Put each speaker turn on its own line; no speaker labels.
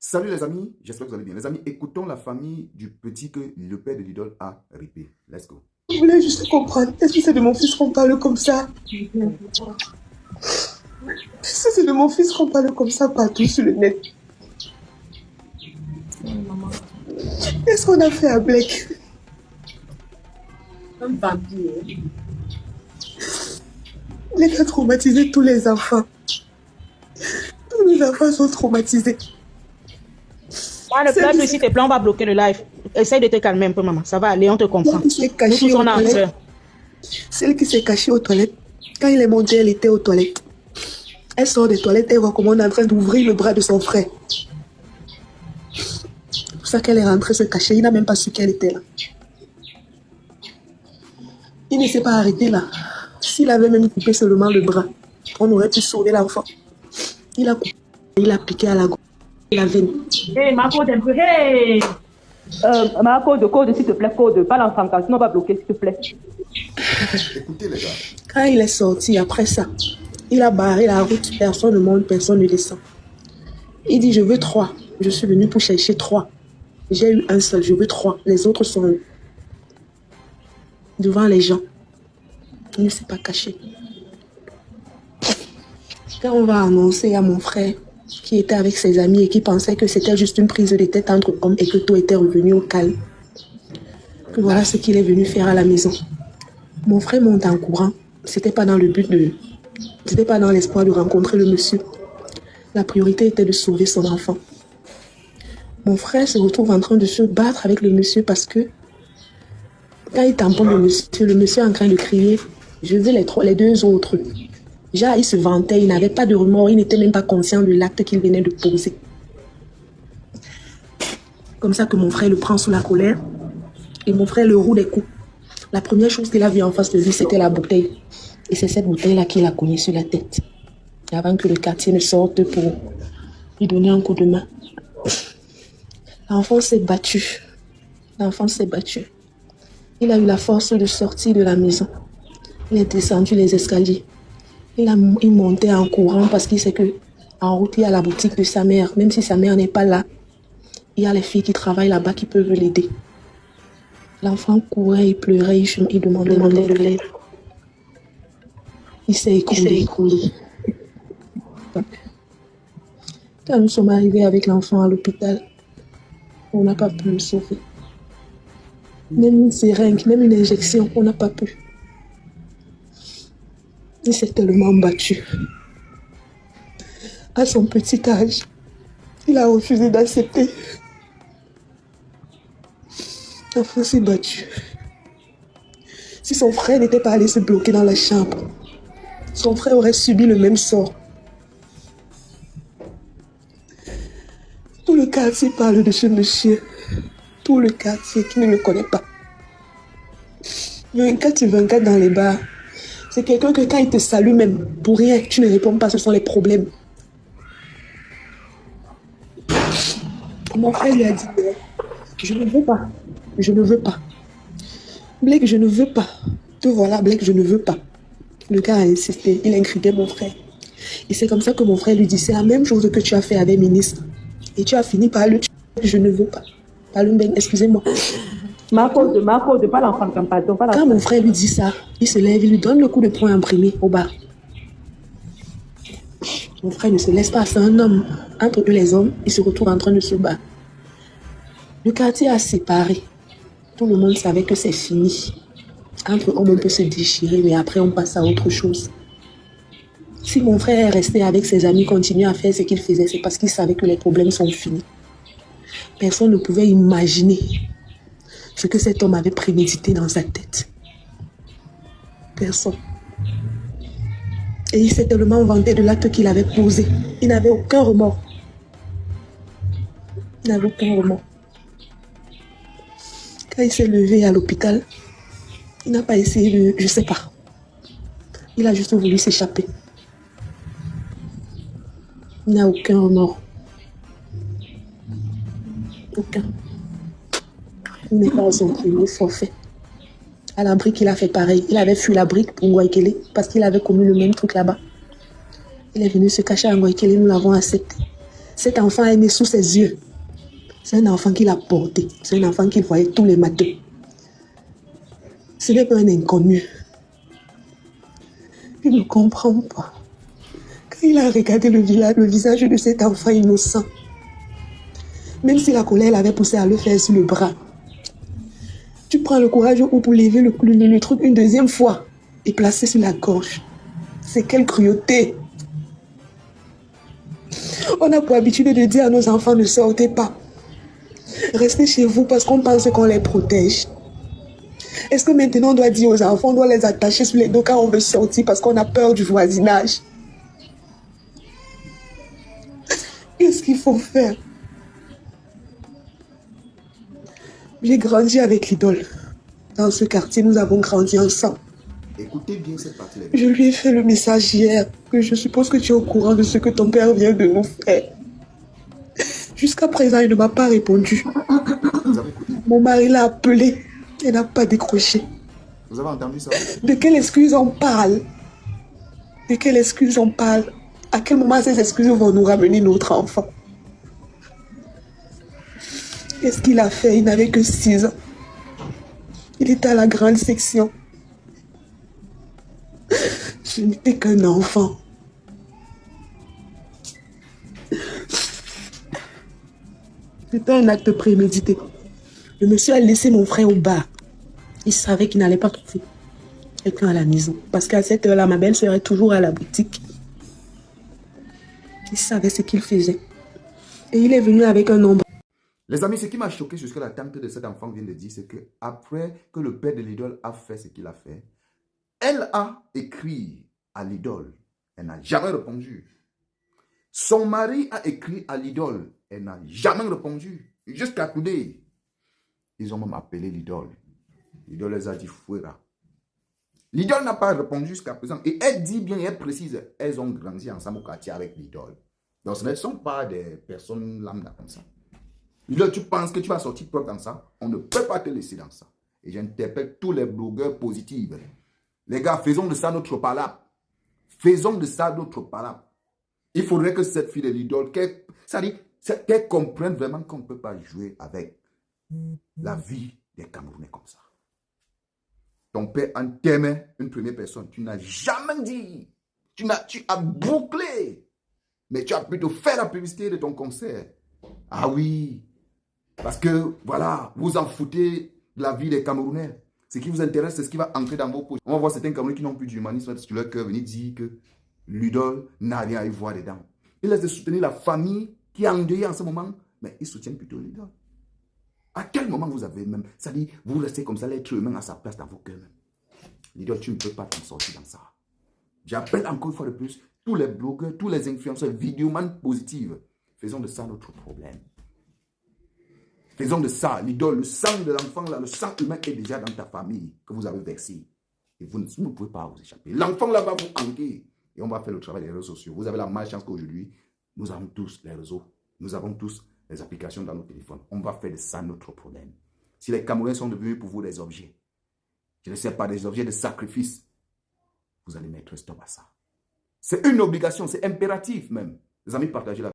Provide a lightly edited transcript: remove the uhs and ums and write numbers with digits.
Salut les amis, j'espère que vous allez bien. Les amis, écoutons la famille du petit que le père de l'idole a ripé. Let's go.
Je voulais juste comprendre. Est-ce que c'est de mon fils qu'on parle comme ça? Est-ce que c'est de mon fils qu'on parle comme ça partout sur le net? Qu'est-ce qu'on a fait à Blake?
Un vampire.
Blake a traumatisé tous les enfants. Tous les enfants sont traumatisés.
Moi, ne pleure plus, s'il te plaît, on va bloquer le live. Essaye de te calmer un peu, maman. Ça va aller, on te comprend.
Celle qui s'est cachée
Nous tous,
aux
on a un
toilettes.
frère.
Celle qui s'est cachée aux toilettes. Quand il est monté, elle était aux toilettes. Elle sort des toilettes, elle voit comment on est en train d'ouvrir le bras de son frère. C'est pour ça qu'elle est rentrée se cacher. Il n'a même pas su qu'elle était là. Il ne s'est pas arrêté là. S'il avait même coupé seulement le bras, on aurait pu sauver l'enfant. Il a coupé, il a piqué à la gorge, la veine.
Hey, Marco, t'es un peu. Hey!
Marco, code, s'il te plaît, code. Pas l'enfant, sinon on va bloquer, s'il te plaît.
Écoutez les gars.
Quand il est sorti après ça, il a barré la route. Personne ne monte, personne ne descend. Il dit, je veux 3. Je suis venu pour chercher 3. J'ai eu un seul, je veux 3. Les autres sont devant les gens. Il ne s'est pas caché. Quand on va annoncer à mon frère qui était avec ses amis et qui pensait que c'était juste une prise de tête entre hommes et que tout était revenu au calme, que voilà ce qu'il est venu faire à la maison. Mon frère monte en courant. C'était pas dans le but de... C'était pas dans l'espoir de rencontrer le monsieur. La priorité était de sauver son enfant. Mon frère se retrouve en train de se battre avec le monsieur parce que quand il tamponne le monsieur est en train de crier, je veux les deux autres. Déjà, il se vantait, il n'avait pas de remords, il n'était même pas conscient de l'acte qu'il venait de poser. Comme ça que mon frère le prend sous la colère et mon frère le roule des coups. La première chose qu'il a vue en face de lui, c'était la bouteille. Et c'est cette bouteille-là qu'il a cognée sur la tête. Avant que le quartier ne sorte pour lui donner un coup de main. L'enfant s'est battu. L'enfant s'est battu. Il a eu la force de sortir de la maison. Il est descendu les escaliers. Il montait en courant parce qu'il sait que en route, il y a la boutique de sa mère. Même si sa mère n'est pas là, il y a les filles qui travaillent là-bas qui peuvent l'aider. L'enfant courait, il pleurait, il demandait de l'aide. Il s'est écroulé. Quand nous sommes arrivés avec l'enfant à l'hôpital, on n'a pas pu le sauver. Même une seringue, même une injection, on n'a pas pu. Il s'est tellement battu. À son petit âge, il a refusé d'accepter. L'enfant s'est battu. Si son frère n'était pas allé se bloquer dans la chambre, son frère aurait subi le même sort. Tout le quartier parle de ce monsieur. Tout le quartier qui ne le connaît pas. 24 sur 24 dans les bars. C'est quelqu'un que quand il te salue même, pour rien, tu ne réponds pas, ce sont les problèmes. Mon frère lui a dit, je ne veux pas. Je ne veux pas. Blake, je ne veux pas. Te voilà, Blake, je ne veux pas. Le gars a insisté, il incriminait mon frère. Et c'est comme ça que mon frère lui dit, c'est la même chose que tu as fait avec ministre. Et tu as fini par le tuer. Je ne veux pas. Palumben, excusez-moi.
Marco, pas l'enfant, pardon, pas
Quand
l'enfant.
mon frère lui dit ça, il se lève, il lui donne le coup de poing imprimé au bas. Mon frère ne se laisse pas, c'est un homme. Entre eux les hommes, ils se retrouvent en train de se battre. Le quartier a séparé. Tout le monde savait que c'est fini. Entre hommes, on peut se déchirer, mais après, on passe à autre chose. Si mon frère est resté avec ses amis, continuer à faire ce qu'il faisait, c'est parce qu'il savait que les problèmes sont finis. Personne ne pouvait imaginer ce que cet homme avait prémédité dans sa tête. Personne. Et il s'est tellement vanté de l'acte qu'il avait posé. Il n'avait aucun remords. Il n'avait aucun remords. Quand il s'est levé à l'hôpital, il n'a pas essayé de... Je ne sais pas. Il a juste voulu s'échapper. Il n'a aucun remords. Aucun. Il n'est pas à son premier forfait. À la brique, il a fait pareil. Il avait fui la brique pour Ngouaikele parce qu'il avait commis le même truc là-bas. Il est venu se cacher à Ngouaikele, nous l'avons accepté. Cet enfant est né sous ses yeux. C'est un enfant qu'il a porté. C'est un enfant qu'il voyait tous les matins. Ce n'est pas un inconnu. Il ne comprend pas. Quand il a regardé le visage de cet enfant innocent, même si la colère l'avait poussé à le faire sur le bras, tu prends le courage pour lever le truc une deuxième fois et placer sur la gorge. C'est quelle cruauté! On a pour habitude de dire à nos enfants ne sortez pas. Restez chez vous parce qu'on pense qu'on les protège. Est-ce que maintenant on doit dire aux enfants, on doit les attacher sur les dos quand on veut sortir parce qu'on a peur du voisinage? Qu'est-ce qu'il faut faire? J'ai grandi avec l'idole. Dans ce quartier, nous avons grandi ensemble.
Écoutez bien cette partie-là.
Je lui ai fait le message hier, que je suppose que tu es au courant de ce que ton père vient de nous faire. Jusqu'à présent, il ne m'a pas répondu.
Vous avez écouté?
Mon mari l'a appelé. Il n'a pas décroché.
Vous avez entendu ça?
De quelle excuse on parle? De quelle excuse on parle? À quel moment ces excuses vont nous ramener notre enfant? Qu'est-ce qu'il a fait? Il n'avait que 6 ans. Il était à la grande section. Je n'étais qu'un enfant. C'était un acte prémédité. Le monsieur a laissé mon frère au bar. Il savait qu'il n'allait pas trouver quelqu'un à la maison. Parce qu'à cette heure-là, ma belle serait toujours à la boutique. Il savait ce qu'il faisait. Et il est venu avec un nombre.
Les amis, ce qui m'a choqué sur ce que la tante de cet enfant vient de dire, c'est que après que le père de l'idole a fait ce qu'il a fait, elle a écrit à l'idole. Elle n'a jamais répondu. Son mari a écrit à l'idole. Elle n'a jamais répondu. Jusqu'à today. Ils ont même appelé l'idole. L'idole les a dit fuera. L'idole n'a pas répondu jusqu'à présent. Et elle dit bien, elle précise, elles ont grandi ensemble au quartier avec l'idole. Donc ce ne sont pas des personnes lambda comme ça. L'idole, tu penses que tu vas sortir propre dans ça? On ne peut pas te laisser dans ça. Et j'interpelle tous les blogueurs positifs. Les gars, faisons de ça notre palabre. Faisons de ça notre palabre. Il faudrait que cette fille de l'idole, qu'elle comprenne vraiment qu'on ne peut pas jouer avec la vie des Camerounais comme ça. Ton père enterrait une première personne. Tu n'as jamais dit. Tu as bouclé. Mais tu as plutôt fait la publicité de ton concert. Ah oui. Parce que, voilà, vous en foutez de la vie des Camerounais. Ce qui vous intéresse, c'est ce qui va entrer dans vos poches. On va voir certains Camerounais qui n'ont plus d'humanisme sur leur cœur venir dire que l'idole n'a rien à y voir dedans. Ils laissent de soutenir la famille qui est endeuillée en ce moment, mais ils soutiennent plutôt l'idole. À quel moment vous avez même, ça dit, vous restez comme ça, l'être humain à sa place dans vos cœurs même. L'idole, tu ne peux pas t'en sortir dans ça. J'appelle encore une fois de plus tous les blogueurs, tous les influenceurs, vidéomans positifs. Faisons de ça notre problème. Faisons de ça, l'idole, le sang de l'enfant, là, le sang humain est déjà dans ta famille que vous avez versé. Et vous ne pouvez pas vous échapper. L'enfant là va vous hanter. Et on va faire le travail des réseaux sociaux. Vous avez la malchance qu'aujourd'hui, nous avons tous les réseaux. Nous avons tous les applications dans nos téléphones. On va faire de ça notre problème. Si les Camerounais sont devenus pour vous des objets, je ne sais pas, des objets de sacrifice, vous allez mettre stop à ça. C'est une obligation, c'est impératif même. Les amis, partagez la